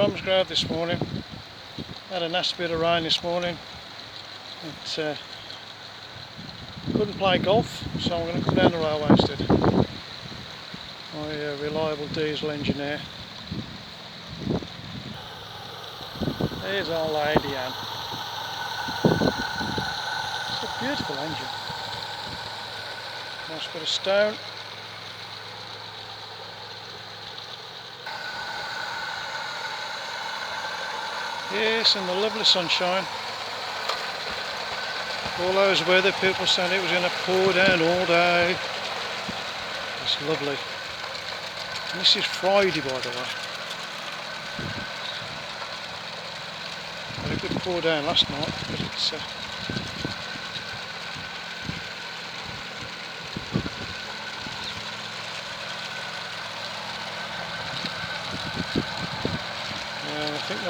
Bromsgrove this morning. Had a nasty bit of rain this morning. Couldn't play golf, so I'm going to come down the railway instead. My reliable diesel engineer. There's our Lady Anne. It's a beautiful engine. Nice bit of stone. Yes, and the lovely sunshine. All those weather people said it was going to pour down all day. It's lovely. And this is Friday, by the way. Had a good pour down last night, but it's I think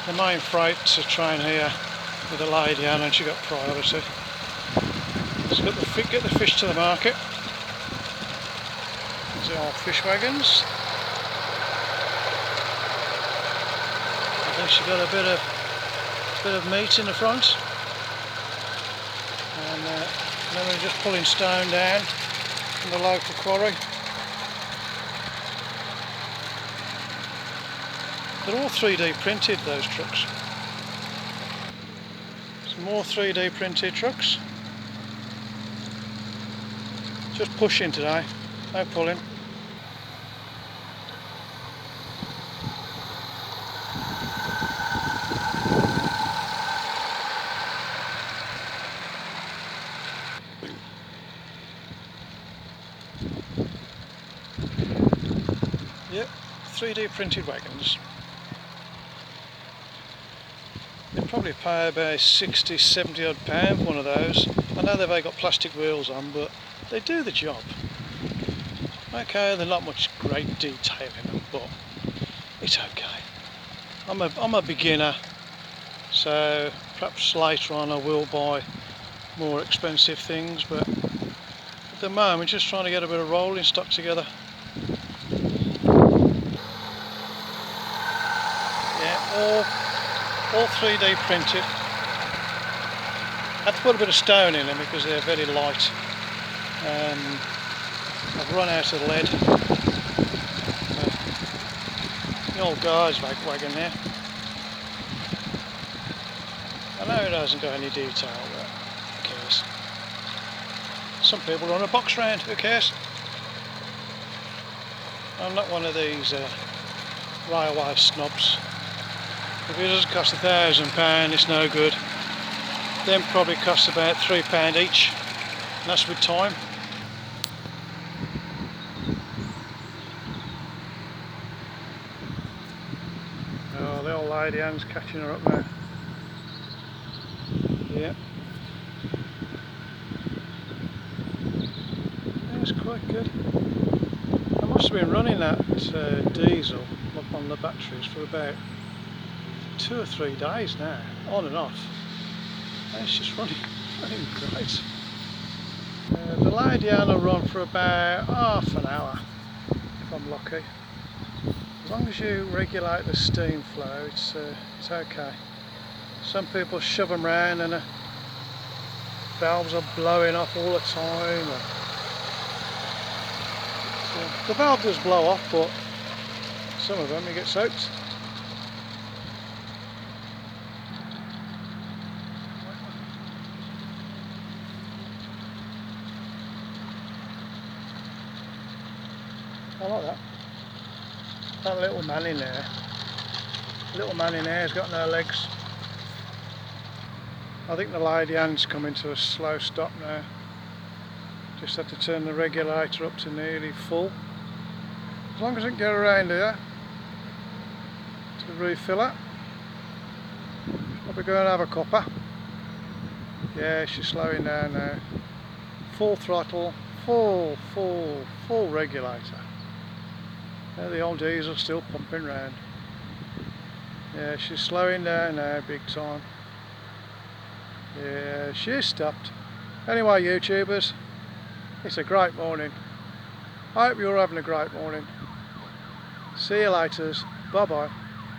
the main freight train here with the Lady Anne, and she got priority. Let's get the fish to the market. These are our fish wagons. I think she got a bit of meat in the front, and then we're just pulling stone down from the local quarry. They're all 3D printed, those trucks. Some more 3D printed trucks. Just pushing today, no pulling. Yep, 3D printed wagons. They probably pay about 60, 70 odd pound for one of those. I know they've only got plastic wheels on, but they do the job. Okay, they're not much great detail in them, but it's okay. I'm a beginner, so perhaps later on I will buy more expensive things, but at the moment just trying to get a bit of rolling stock together. Yeah, all 3D printed. I had to put a bit of stone in them because they're very light. I've run out of lead. The old guy's wagon there. I know it hasn't got any detail, but who cares? Some people run a box round, who cares? I'm not one of these railway snobs. If it doesn't cost £1,000, it's no good. Them probably cost about £3 each, and that's with time. Oh, the old Lady Anne's catching her up now. Yeah. It's quite good. I must have been running that diesel up on the batteries for about 2 or 3 days now, on and off, and it's just running great. The Lady Anne will run for about half an hour if I'm lucky. As long as you regulate the steam flow, it's okay. Some people shove them round and the valves are blowing off all the time. The valve does blow off, but some of them you get soaked. I like that. That little man in there. Little man in there has got no legs. I think the Lady Anne's coming to a slow stop now. Just have to turn the regulator up to nearly full. As long as I can get around here to refill it. Probably go and have a cuppa. Yeah, she's slowing down now. Full throttle, full regulator. Yeah, the old diesel's still pumping round. Yeah, she's slowing down now big time. Yeah, she's stopped. Anyway, YouTubers, it's a great morning. I hope you're having a great morning. See you later. Bye bye.